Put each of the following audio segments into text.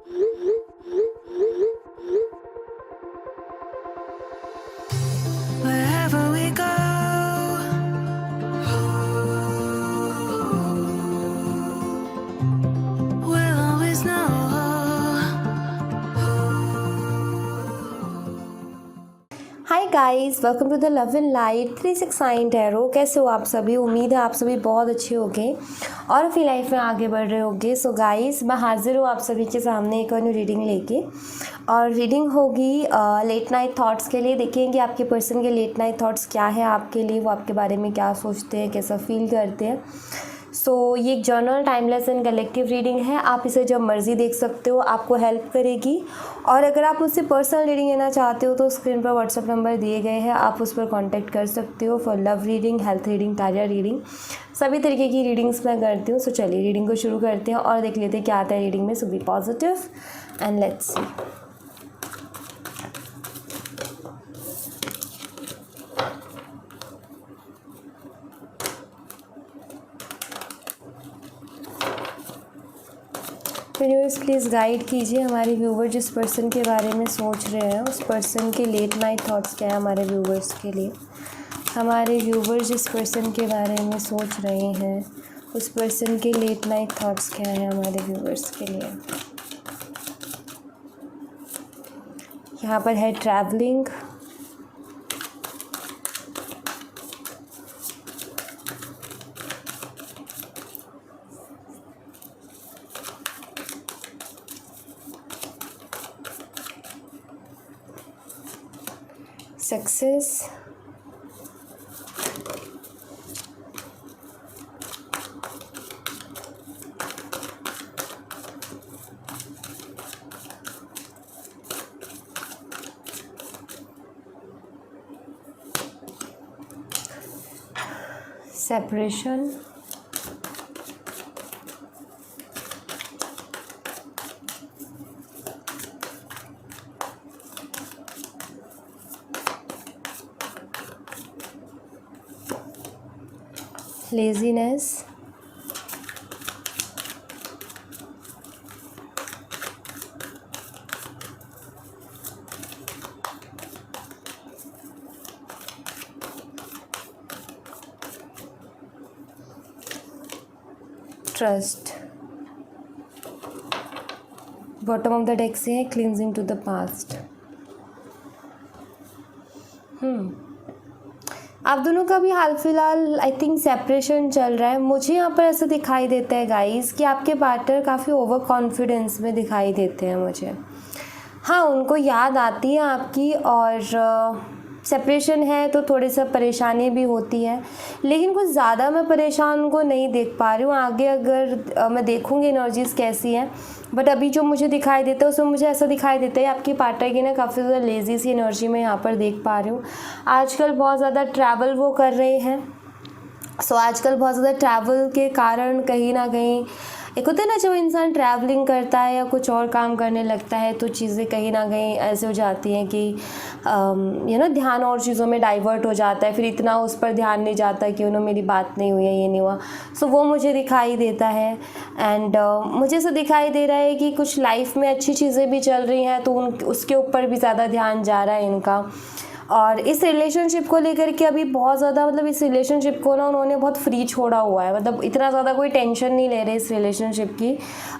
Wherever we go, we'll always know. Hi guys, welcome to the love and light 369 tarot. कैसे हो आप सभी? उम्मीद है आप सभी बहुत अच्छे होंगे और अपनी लाइफ में आगे बढ़ रहे होंगे। सो गाइस, मैं हाजिर हूँ आप सभी के सामने एक और न्यू रीडिंग लेके। और रीडिंग होगी लेट नाइट थॉट्स के लिए। देखेंगे आपके पर्सन के लेट नाइट थॉट्स क्या है आपके लिए, वो आपके बारे में क्या सोचते हैं, कैसा फील करते हैं। सो ये एक journal, timeless and collective reading है। आप इसे जब मर्ज़ी देख सकते हो, आपको हेल्प करेगी। और अगर आप मुझसे पर्सनल रीडिंग लेना चाहते हो तो स्क्रीन पर व्हाट्सएप नंबर दिए गए हैं, आप उस पर कांटेक्ट कर सकते हो for love reading, health reading, career reading, सभी तरीके की रीडिंग्स मैं करती हूँ। सो चलिए रीडिंग को शुरू करते हैं और देख लेते हैं क्या आता है रीडिंग में। So be positive and let's see. Universe please guide कीजिए हमारे व्यूवर जिस पर्सन के बारे में सोच रहे हैं, उस पर्सन के लेट नाइट थॉट्स क्या है हमारे व्यूवर्स के लिए। हमारे व्यूवर जिस पर्सन के बारे में सोच रहे हैं, उस पर्सन के लेट नाइट थॉट्स क्या है हमारे व्यूवर्स के लिए। यहाँ पर है travelling, success, separation, laziness, trust. Bottom of the deck से है क्लींजिंग टू द पास्ट। आप दोनों का भी हाल फिलहाल आई थिंक सेपरेशन चल रहा है। मुझे यहाँ पर ऐसा दिखाई देता है गाइस कि आपके पार्टनर काफ़ी ओवर कॉन्फिडेंस में दिखाई देते हैं मुझे। हाँ, उनको याद आती है आपकी, और सेपरेशन है तो थोड़ी सा परेशानी भी होती है, लेकिन कुछ ज़्यादा मैं परेशान उनको नहीं देख पा रही हूँ। आगे अगर मैं देखूँगी एनर्जीज़ कैसी हैं, बट अभी जो मुझे दिखाई देता है उसमें मुझे ऐसा दिखाई देता है आपकी पार्टनर की ना काफ़ी ज़्यादा लेज़ी सी एनर्जी में यहाँ पर देख पा रही हूँ। आजकल बहुत ज़्यादा ट्रैवल वो कर रहे हैं। सो आजकल बहुत ज़्यादा ट्रैवल के कारण कहीं ना कहीं एक होता है ना, जब इंसान ट्रैवलिंग करता है या कुछ और काम करने लगता है तो चीज़ें कहीं ना कहीं ऐसे हो जाती हैं कि ध्यान और चीज़ों में डाइवर्ट हो जाता है, फिर इतना उस पर ध्यान नहीं जाता कि मेरी बात नहीं हुई है, ये नहीं हुआ। सो वो मुझे दिखाई देता है। एंड मुझे ऐसा दिखाई दे रहा है कि कुछ लाइफ में अच्छी चीज़ें भी चल रही हैं तो उसके ऊपर भी ज़्यादा ध्यान जा रहा है इनका। और इस रिलेशनशिप को लेकर के अभी बहुत ज़्यादा इस रिलेशनशिप को ना उन्होंने बहुत फ्री छोड़ा हुआ है। इतना ज़्यादा कोई टेंशन नहीं ले रहे इस रिलेशनशिप की।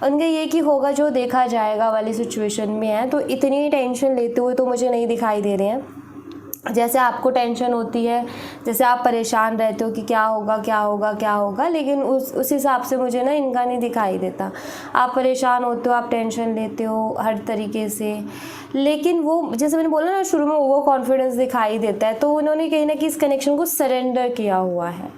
उनका ये कि होगा जो देखा जाएगा वाली सिचुएशन में है, तो इतनी टेंशन लेते हुए तो मुझे नहीं दिखाई दे रहे हैं। जैसे आपको टेंशन होती है, जैसे आप परेशान रहते हो कि क्या होगा क्या होगा क्या होगा, लेकिन उस हिसाब से मुझे ना इनका नहीं दिखाई देता। आप परेशान होते हो, आप टेंशन लेते हो हर तरीके से, लेकिन वो जैसे मैंने बोला ना शुरू में, वो कॉन्फिडेंस दिखाई देता है। तो उन्होंने कहीं ना कहीं इस कनेक्शन को सरेंडर किया हुआ है।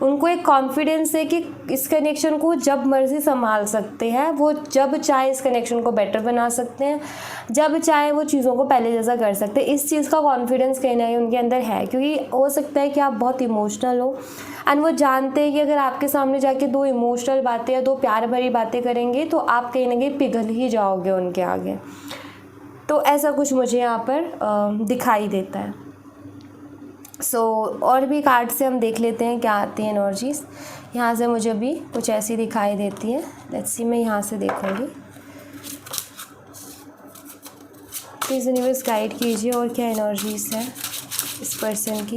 उनको एक कॉन्फिडेंस है कि इस कनेक्शन को जब मर्जी संभाल सकते हैं, वो जब चाहे इस कनेक्शन को बेटर बना सकते हैं, जब चाहे वो चीज़ों को पहले जैसा कर सकते हैं। इस चीज़ का कॉन्फिडेंस कहीं ना कहीं उनके अंदर है, क्योंकि हो सकता है कि आप बहुत इमोशनल हो एंड वो जानते हैं कि अगर आपके सामने जाके दो इमोशनल बातें या दो प्यार भरी बातें करेंगे तो आप कहीं ना कहीं पिघल ही जाओगे उनके आगे। तो ऐसा कुछ मुझे यहाँ पर दिखाई देता है। और भी कार्ड से हम देख लेते हैं क्या आती हैं एनर्जीज। यहाँ से मुझे भी कुछ ऐसी दिखाई देती है। लेट्स सी, मैं यहाँ से देखूँगी। प्लीज़ यूनिवर्स गाइड कीजिए और क्या एनर्जीज है इस पर्सन की।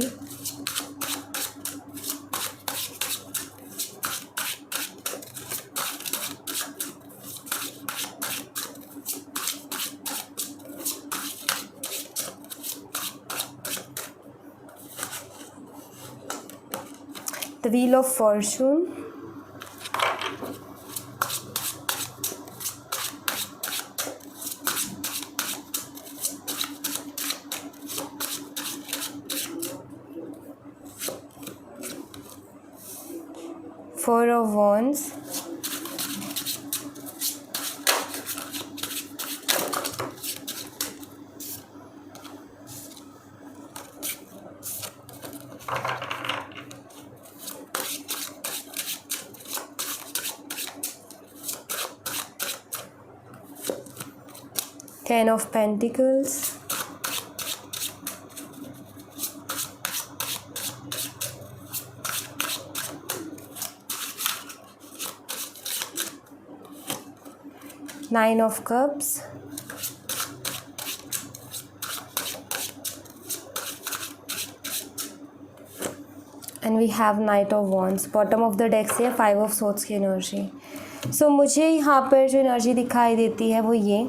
The wheel of Fortune, Four of Wands, Ten of Pentacles, Nine of Cups, and we have Knight of Wands. Bottom of the deck से 5 ऑफ सोर्ड्स की एनर्जी। सो मुझे यहाँ पर जो एनर्जी दिखाई देती है वो ये,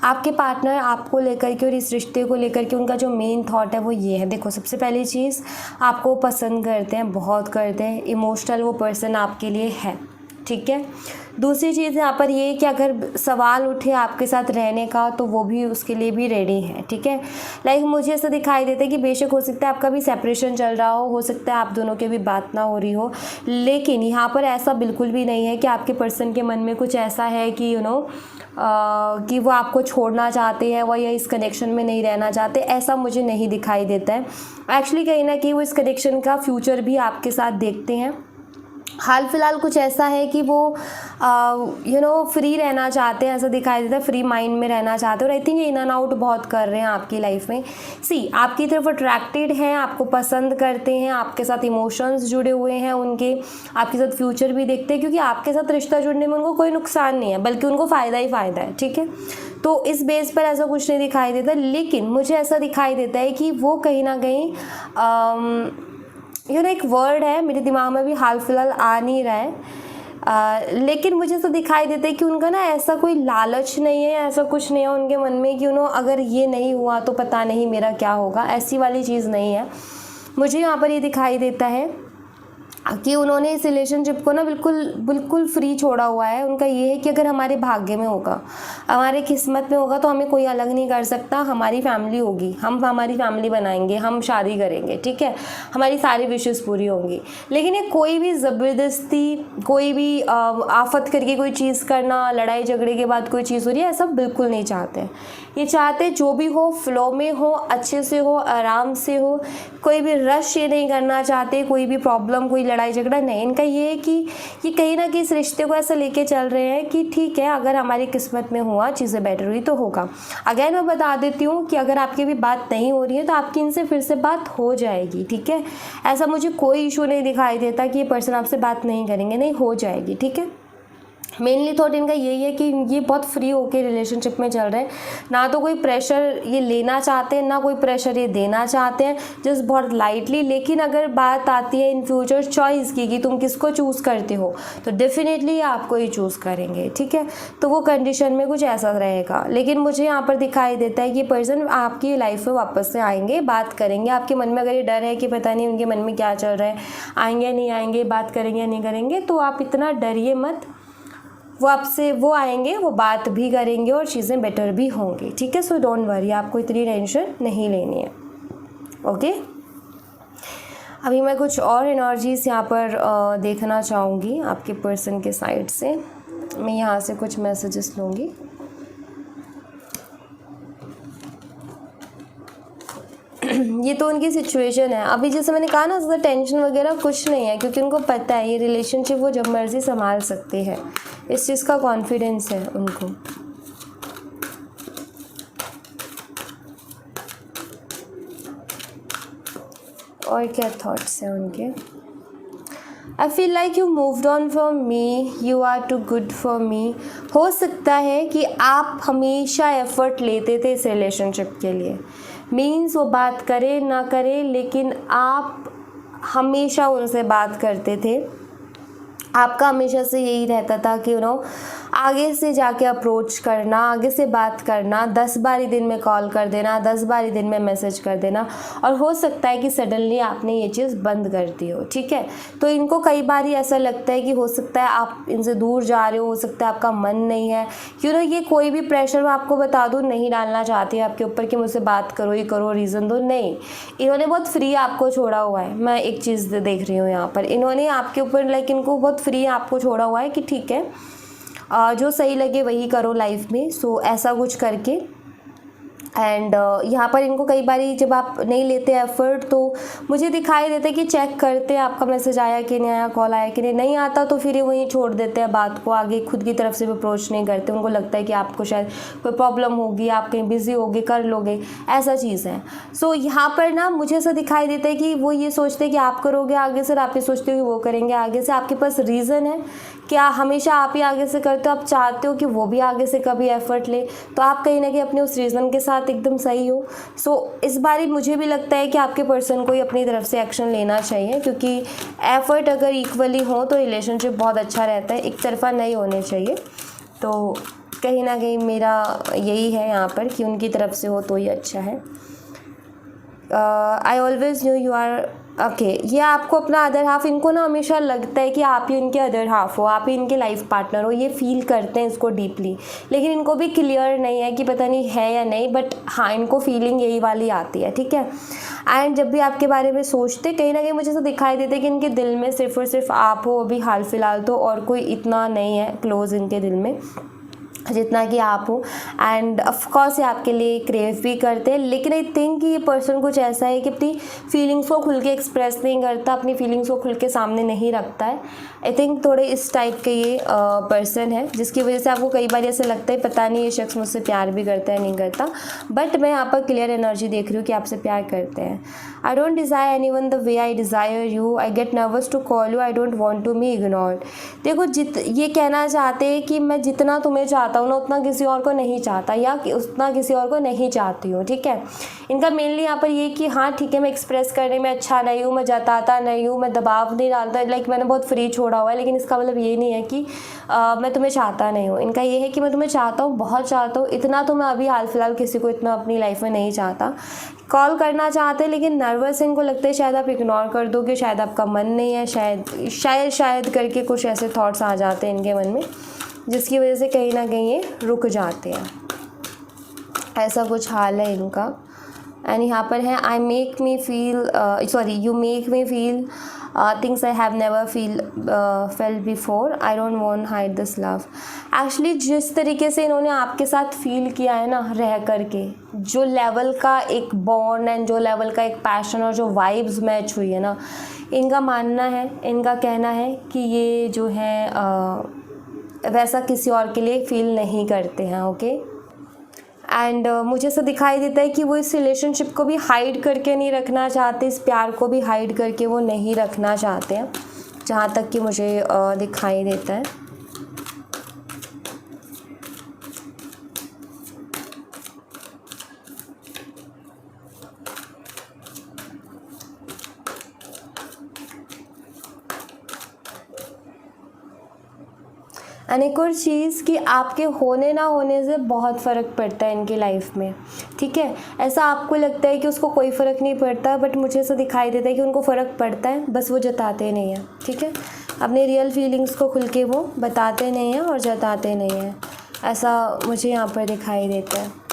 आपके पार्टनर आपको लेकर के और इस रिश्ते को लेकर के उनका जो मेन थॉट है वो ये है। देखो, सबसे पहली चीज़, आपको पसंद करते हैं, बहुत करते हैं, इमोशनल वो पर्सन आपके लिए है, ठीक है। दूसरी चीज़ यहाँ पर ये कि अगर सवाल उठे आपके साथ रहने का तो वो भी उसके लिए भी रेडी है, ठीक है। लाइक मुझे ऐसा दिखाई देता है कि बेशक हो सकता है आपका भी सेपरेशन चल रहा हो सकता है आप दोनों के भी बात ना हो रही हो, लेकिन यहाँ पर ऐसा बिल्कुल भी नहीं है कि आपके पर्सन के मन में कुछ ऐसा है कि कि वो आपको छोड़ना चाहते हैं, वो या इस कनेक्शन में नहीं रहना चाहते, ऐसा मुझे नहीं दिखाई देता है। एक्चुअली कहीं ना कहीं वो इस कनेक्शन का फ्यूचर भी आपके साथ देखते हैं। हाल फिलहाल कुछ ऐसा है कि वो फ्री रहना चाहते हैं, ऐसा दिखाई देता है, फ्री माइंड में रहना चाहते हैं, और आई थिंक ये इन एंड आउट बहुत कर रहे हैं आपकी लाइफ में। आपकी तरफ अट्रैक्टेड हैं, आपको पसंद करते हैं, आपके साथ इमोशंस जुड़े हुए हैं उनके, आपके साथ फ्यूचर भी देखते हैं, क्योंकि आपके साथ रिश्ता जुड़ने में उनको कोई नुकसान नहीं है, बल्कि उनको फ़ायदा ही फ़ायदा है, ठीक है। तो इस बेस पर ऐसा कुछ नहीं दिखाई देता, लेकिन मुझे ऐसा दिखाई देता है कि वो कहीं ना कहीं एक वर्ड है मेरे दिमाग में भी हाल फिलहाल आ नहीं रहा है, लेकिन मुझे तो दिखाई देता है कि उनका ना ऐसा कोई लालच नहीं है, ऐसा कुछ नहीं है उनके मन में कि अगर ये नहीं हुआ तो पता नहीं मेरा क्या होगा, ऐसी वाली चीज़ नहीं है। मुझे यहाँ पर ये दिखाई देता है कि उन्होंने इस रिलेशनशिप को ना बिल्कुल फ्री छोड़ा हुआ है। उनका ये है कि अगर हमारे भाग्य में होगा, हमारे किस्मत में होगा, तो हमें कोई अलग नहीं कर सकता, हमारी फैमिली होगी, हम हमारी फैमिली बनाएंगे, हम शादी करेंगे, ठीक है, हमारी सारी विशेस पूरी होंगी। लेकिन ये कोई भी ज़बरदस्ती, कोई भी आफत करके कोई चीज़ करना, लड़ाई झगड़े के बाद कोई चीज़ हो रही है, ऐसा बिल्कुल नहीं चाहते। ये चाहते जो भी हो फ्लो में हो, अच्छे से हो, आराम से हो, कोई भी रश ये नहीं करना चाहते, कोई भी प्रॉब्लम, कोई लड़ाई झगड़ा नहीं। इनका ये है कि ये कहीं ना कहीं इस रिश्ते को ऐसा लेके चल रहे हैं कि ठीक है, अगर हमारी किस्मत में हुआ, चीज़ें बेटर हुई तो होगा। अगेन मैं बता देती हूँ कि अगर आपकी भी बात नहीं हो रही है तो आपकी इनसे फिर से बात हो जाएगी, ठीक है। ऐसा मुझे कोई इशू नहीं दिखाई देता कि ये पर्सन आपसे बात नहीं करेंगे, नहीं, हो जाएगी, ठीक है। मेनली थॉट इनका यही है कि ये बहुत फ्री होके रिलेशनशिप में चल रहे हैं, ना तो कोई प्रेशर ये लेना चाहते हैं, ना कोई प्रेशर ये देना चाहते हैं, जस्ट बहुत लाइटली। लेकिन अगर बात आती है इन फ्यूचर चॉइस की कि तुम किसको चूज़ करते हो, तो डेफिनेटली आपको ही चूज़ करेंगे, ठीक है। तो वो कंडीशन में कुछ ऐसा रहेगा। लेकिन मुझे यहाँ पर दिखाई देता है कि पर्सन आपकी लाइफ में वापस से आएंगे, बात करेंगे। आपके मन में अगर ये डर है कि पता नहीं उनके मन में क्या चल रहा है, आएंगे नहीं आएंगे, बात करेंगे या नहीं करेंगे, तो आप इतना डरिए मत, वो आएंगे, वो बात भी करेंगे और चीज़ें बेटर भी होंगी, ठीक है। सो डोंट वरी, आपको इतनी टेंशन नहीं लेनी है, ओके। अभी मैं कुछ और एनर्जीज यहाँ पर देखना चाहूँगी आपके पर्सन के साइड से। मैं यहाँ से कुछ मैसेजेस लूँगी। ये तो उनकी सिचुएशन है अभी, जैसे मैंने कहा ना, ज़्यादा टेंशन वगैरह कुछ नहीं है, क्योंकि उनको पता है ये रिलेशनशिप वो जब मर्जी संभाल सकते हैं, इस चीज़ का कॉन्फिडेंस है उनको। और क्या थॉट्स हैं उनके। I feel like you moved on from me, you are too good for me. हो सकता है कि आप हमेशा एफर्ट लेते थे इस रिलेशनशिप के लिए, मीन्स वो बात करे ना करे लेकिन आप हमेशा उनसे बात करते थे। आपका हमेशा से यही रहता था कि आगे से जाके अप्रोच करना, आगे से बात करना, 10 बार ही दिन में कॉल कर देना, 10 बार ही दिन में मैसेज कर देना। और हो सकता है कि सडनली आपने ये चीज़ बंद कर दी हो, ठीक है। तो इनको कई बार ही ऐसा लगता है कि हो सकता है आप इनसे दूर जा रहे हो सकता है आपका मन नहीं है। ये कोई भी प्रेशर मैं आपको बता दूँ नहीं डालना चाहती है आपके ऊपर कि मुझसे बात करो ही करो, रीज़न दो, नहीं। इन्होंने बहुत फ्री आपको छोड़ा हुआ है। मैं एक चीज़ देख रही हूँ यहाँ पर, इन्होंने आपके ऊपर इनको बहुत फ्री आपको छोड़ा हुआ है कि ठीक है जो सही लगे वही करो लाइफ में। सो ऐसा कुछ करके एंड यहाँ पर इनको कई बार जब आप नहीं लेते एफर्ट तो मुझे दिखाई देता है कि चेक करते हैं आपका मैसेज आया कि नहीं आया, कॉल आया कि नहीं आता तो फिर ये वहीं छोड़ देते हैं बात को, आगे खुद की तरफ से भी अप्रोच नहीं करते। उनको लगता है कि आपको शायद कोई प्रॉब्लम होगी, आप कहीं बिजी होगे, कर लोगे, ऐसा चीज़ है। सो यहाँ पर ना मुझे ऐसा दिखाई देता है कि वो ये सोचते हैं कि आप करोगे आगे से, आप ये सोचते हो कि वो करेंगे आगे से। आपके पास रीज़न है क्या, हमेशा आप ही आगे से करते हो, आप चाहते हो कि वो भी आगे से कभी एफर्ट ले, तो आप कहीं ना कहीं अपने उस रीज़न के साथ एकदम सही हो। सो इस बार मुझे भी लगता है कि आपके पर्सन को ही अपनी तरफ से एक्शन लेना चाहिए, क्योंकि एफर्ट अगर इक्वली हो तो रिलेशनशिप बहुत अच्छा रहता है, एक तरफा नहीं होने चाहिए। तो कहीं ना कहीं मेरा यही है यहाँ पर कि उनकी तरफ से हो तो ही अच्छा है। I always knew you are okay. ये आपको अपना अदर हाफ, इनको ना हमेशा लगता है कि आप ही उनके अदर हाफ हो, आप ही इनके लाइफ पार्टनर हो, ये फील करते हैं इसको डीपली, लेकिन इनको भी क्लियर नहीं है कि पता नहीं है या नहीं, बट हाँ इनको फीलिंग यही वाली आती है, ठीक है। एंड जब भी आपके बारे में सोचते कहीं ना कहीं मुझे ऐसा दिखाई देता है कि इनके दिल में सिर्फ और सिर्फ आप हो अभी हाल फिलहाल, तो और कोई इतना नहीं है क्लोज इनके दिल में जितना कि आप हो। एंड ऑफकोर्स ये आपके लिए क्रेव भी करते हैं, लेकिन आई थिंक कि ये पर्सन कुछ ऐसा है कि अपनी फीलिंग्स को खुल के एक्सप्रेस नहीं करता, अपनी फीलिंग्स को खुल के सामने नहीं रखता है। आई थिंक थोड़े इस टाइप के ये पर्सन है, जिसकी वजह से आपको कई बार ऐसा लगता है पता नहीं ये शख्स मुझसे प्यार भी करता है नहीं करता, बट मैं यहाँ पर क्लियर एनर्जी देख रही हूँ कि आपसे प्यार करते हैं। I don't desire anyone the way I desire you, I get nervous to call you, I don't want to be ignored. देखो ये कहना चाहते हैं कि मैं जितना तुम्हें चाहता हूँ ना उतना किसी और को नहीं चाहता, या उतना किसी और को नहीं चाहती हूँ, ठीक है। इनका मेनली यहाँ पर ये कि हाँ ठीक है मैं एक्सप्रेस करने में अच्छा नहीं हूँ, मैं जताता नहीं हूँ, मैं दबाव नहीं डालता, लाइक मैंने बहुत फ्री छोड़ा हुआ है, लेकिन इसका मतलब ये नहीं है कि मैं तुम्हें चाहता नहीं हूँ। इनका ये है कि मैं तुम्हें चाहता हूँ, बहुत चाहता हूँ, इतना तो मैं अभी हाल फिलहाल किसी को इतना अपनी लाइफ में नहीं चाहता। कॉल करना चाहते हैं लेकिन नर्वस इनको लगता है शायद आप इग्नोर कर दोगे, शायद आपका मन नहीं है, शायद करके कुछ ऐसे थॉट्स आ जाते हैं इनके मन में, जिसकी वजह से कहीं ना कहीं ये रुक जाते हैं। ऐसा कुछ हाल है इनका। एंड यहाँ पर है I make me feel you make me feel things I have never felt before, I don't want hide this love. Actually जिस तरीके से इन्होंने आपके साथ फील किया है ना रह करके, जो लेवल का एक बॉन्ड एंड जो लेवल का एक पैशन और जो वाइब्स मैच हुई है ना, इनका मानना है, इनका कहना है कि ये जो है वैसा किसी और के लिए फील नहीं करते हैं, ओके। एंड मुझे ऐसा दिखाई देता है कि वो इस रिलेशनशिप को भी हाइड करके नहीं रखना चाहते, इस प्यार को भी हाइड करके वो नहीं रखना चाहते हैं, जहाँ तक कि मुझे दिखाई देता है। एंड एक और चीज़ कि आपके होने ना होने से बहुत फ़र्क पड़ता है इनकी लाइफ में, ठीक है। ऐसा आपको लगता है कि उसको कोई फ़र्क नहीं पड़ता, बट मुझे ऐसा दिखाई देता है कि उनको फ़र्क पड़ता है, बस वो जताते नहीं हैं, ठीक है। अपने रियल फीलिंग्स को खुल के वो बताते नहीं हैं और जताते नहीं हैं, ऐसा मुझे यहाँ पर दिखाई देता है।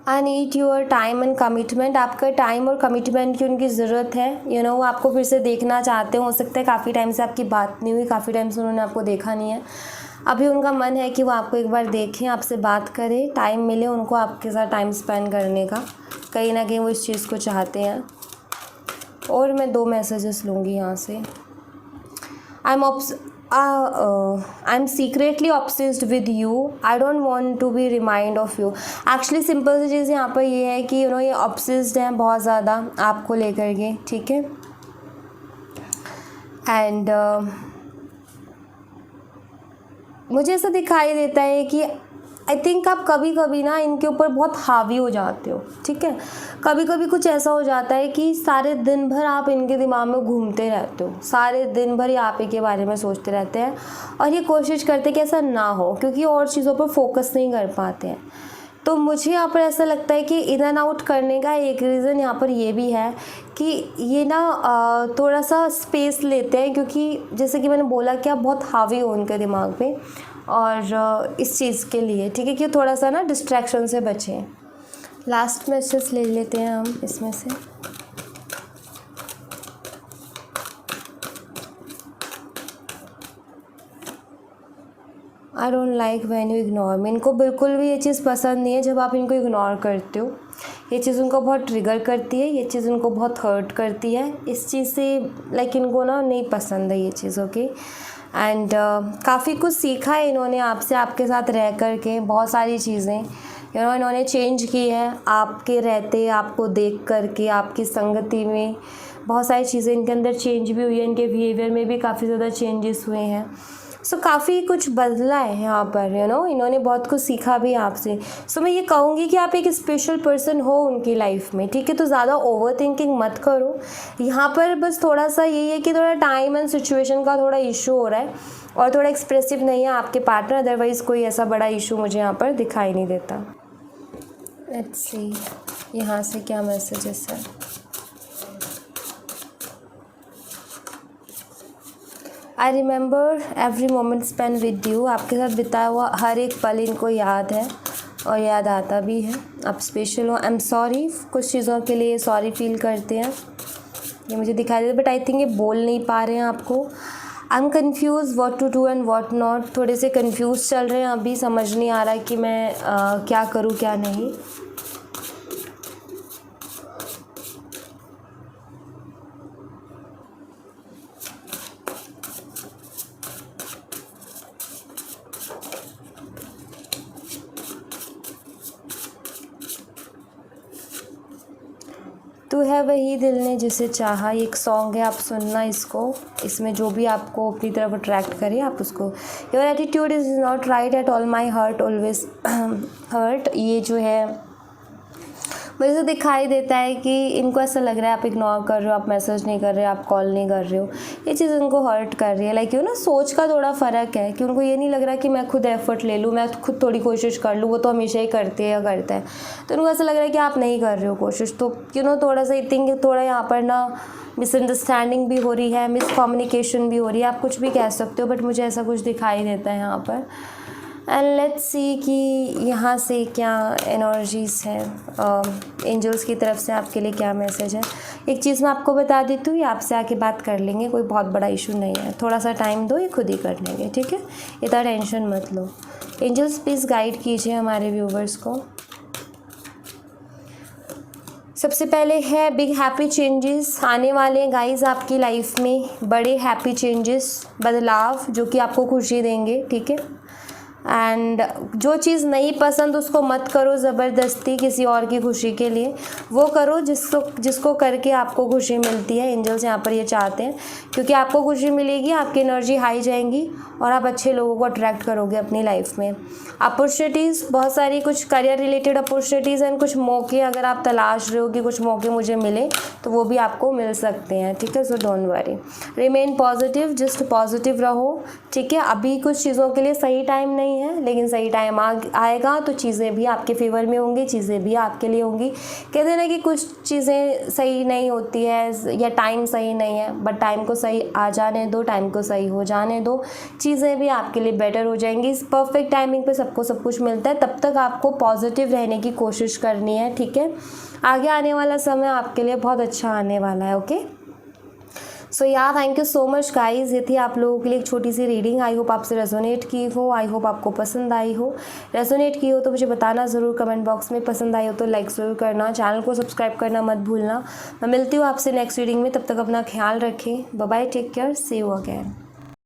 I need your time and commitment, आपका टाइम और कमिटमेंट की उनकी ज़रूरत है। वो आपको फिर से देखना चाहते हो सकता है काफ़ी टाइम से आपकी बात नहीं हुई, काफ़ी टाइम से उन्होंने आपको देखा नहीं है, अभी उनका मन है कि वो आपको एक बार देखें, आपसे बात करें, टाइम मिले उनको आपके साथ टाइम स्पेंड करने का, कहीं ना कहीं वो इस चीज़ को चाहते हैं। और मैं 2 मैसेजेस लूँगी यहाँ से। I'm secretly obsessed with you. I don't want to be remind of you. Actually simple सी चीज़ यहाँ पर ये है कि ये obsessed हैं बहुत ज़्यादा आपको लेकर के, ठीक है। एंड मुझे ऐसा दिखाई देता है कि आई थिंक आप कभी कभी ना इनके ऊपर बहुत हावी हो जाते हो, ठीक है। कभी कभी कुछ ऐसा हो जाता है कि सारे दिन भर आप इनके दिमाग में घूमते रहते हो, सारे दिन भर ये आप ही के बारे में सोचते रहते हैं और ये कोशिश करते कि ऐसा ना हो, क्योंकि और चीज़ों पर फोकस नहीं कर पाते हैं। तो मुझे यहाँ पर ऐसा लगता है कि इन एंड आउट करने का एक रीज़न यहाँ पर ये भी है कि ये ना थोड़ा सा स्पेस लेते हैं, क्योंकि जैसे कि मैंने बोला कि आप बहुत हावी हो उनके दिमाग पे और इस चीज़ के लिए, ठीक है, कि थोड़ा सा ना डिस्ट्रैक्शन से बचें। लास्ट मैसेज ले लेते हैं हम इसमें से। I don't like when you ignore me. इनको बिल्कुल भी ये चीज़ पसंद नहीं है जब आप इनको इग्नोर करते हो। ये चीज़ उनको बहुत ट्रिगर करती है, ये चीज़ उनको बहुत हर्ट करती है। इस चीज़ से लाइक इनको ना नहीं पसंद है ये चीज़, ओके। एंड काफ़ी कुछ सीखा है इन्होंने आपसे, आपके साथ रह कर के बहुत सारी चीज़ें इन्होंने चेंज की है आपके रहते, आपको देख कर के, आपकी संगति में बहुत सारी चीज़ें इनके अंदर चेंज भी हुई है, इनके बिहेवियर में भी काफ़ी ज़्यादा चेंजेस हुए हैं। सो काफ़ी कुछ बदला है यहाँ पर, इन्होंने बहुत कुछ सीखा भी आपसे। सो मैं ये कहूँगी कि आप एक स्पेशल पर्सन हो उनकी लाइफ में, ठीक है। तो ज़्यादा ओवर थिंकिंग मत करो यहाँ पर। बस थोड़ा सा यही है कि थोड़ा टाइम एंड सिचुएशन का थोड़ा इशू हो रहा है और थोड़ा एक्सप्रेसिव नहीं है आपके पार्टनर, अदरवाइज़ कोई ऐसा बड़ा इशू मुझे यहाँ पर दिखाई नहीं देता। लेट्स सी यहाँ से क्या मैसेजेस है। I remember every moment spend with you. आपके साथ बिताया हुआ हर एक पल इनको याद है और याद आता भी है। आप स्पेशल हो। आई एम सॉरी, कुछ चीज़ों के लिए सॉरी फील करते हैं, ये मुझे दिखाई देता है, बट आई थिंक ये बोल नहीं पा रहे हैं आपको। I am confuse what to do and what not. थोड़े से कन्फ्यूज़ चल रहे हैं, अभी समझ नहीं आ रहा कि मैं क्या करूँ क्या नहीं। तू है वही दिल ने जिसे चाहा, ये एक सॉन्ग है, आप सुनना इसको। इसमें जो भी आपको अपनी तरफ अट्रैक्ट करे आप उसको। Your attitude is not right at all, my heart always hurt. ये जो है मुझे तो दिखाई देता है कि इनको ऐसा लग रहा है आप इग्नोर कर रहे हो, आप मैसेज नहीं कर रहे हो, आप कॉल नहीं कर रहे हो। ये चीज़ उनको हर्ट कर रही है। लाइक सोच का थोड़ा फ़र्क है कि उनको ये नहीं लग रहा कि मैं खुद एफर्ट ले लूँ, मैं खुद थोड़ी कोशिश कर लूँ। वो तो हमेशा ही करते हैं या करता है, तो उनको ऐसा लग रहा है कि आप नहीं कर रहे हो कोशिश। तो थोड़ा सा आई थिंक थोड़ा यहाँ पर ना मिसअंडरस्टैंडिंग भी हो रही है, मिसकम्युनिकेशन भी हो रही है, आप कुछ भी कह सकते हो, बट मुझे ऐसा कुछ दिखाई देता है यहाँ पर। एंड लेट्स सी कि यहाँ से क्या एनर्जीज़ हैं, एंजल्स की तरफ से आपके लिए क्या मैसेज है। एक चीज़ मैं आपको बता देती हूँ, ये आपसे आके बात कर लेंगे, कोई बहुत बड़ा इशू नहीं है। थोड़ा सा टाइम दो, ये खुद ही कर लेंगे, ठीक है। इतना टेंशन मत लो। एंजल्स प्लीज़ गाइड कीजिए हमारे व्यूवर्स को। सबसे पहले है बिग हैप्पी चेंजेस आने वाले हैं गाइस आपकी लाइफ में, बड़े हैप्पी चेंजेस, बदलाव जो कि आपको खुशी देंगे, ठीक है। एंड जो चीज़ नहीं पसंद उसको मत करो ज़बरदस्ती किसी और की खुशी के लिए, वो करो जिसको करके आपको खुशी मिलती है। एंजल्स यहाँ पर ये चाहते हैं, क्योंकि आपको खुशी मिलेगी, आपकी एनर्जी हाई जाएंगी और आप अच्छे लोगों को अट्रैक्ट करोगे अपनी लाइफ में। अपॉर्चुनिटीज़ बहुत सारी, कुछ करियर रिलेटेड अपॉर्चुनिटीज़ एंड कुछ मौके अगर आप तलाश रहे हो कि कुछ मौके मुझे मिले, तो वो भी आपको मिल सकते हैं, ठीक है। So don't worry, remain positive, just positive रहो, ठीक है। अभी कुछ चीज़ों के लिए सही टाइम नहीं है, लेकिन सही टाइम आएगा तो चीज़ें भी आपके फेवर में होंगी, चीज़ें भी आपके लिए होंगी। कहते हैं ना कि कुछ चीज़ें सही नहीं होती है या टाइम सही नहीं है, बट टाइम को सही आ जाने दो, टाइम को सही हो जाने दो, चीज़ें भी आपके लिए बेटर हो जाएंगी। इस परफेक्ट टाइमिंग पे सबको सब कुछ मिलता है, तब तक आपको पॉजिटिव रहने की कोशिश करनी है, ठीक है। आगे आने वाला समय आपके लिए बहुत अच्छा आने वाला है, okay. So thank you so much guys. ये थी आप लोगों के लिए एक छोटी सी रीडिंग। आई होप आपसे रेजोनेट की हो, आई होप आपको पसंद आई हो। रेजोनेट की हो तो मुझे बताना ज़रूर कमेंट बॉक्स में, पसंद आई हो तो लाइक ज़रूर करना, चैनल को सब्सक्राइब करना मत भूलना। मैं मिलती हूँ आपसे नेक्स्ट रीडिंग में, तब तक अपना ख्याल रखें। Bye bye, take care, see you again.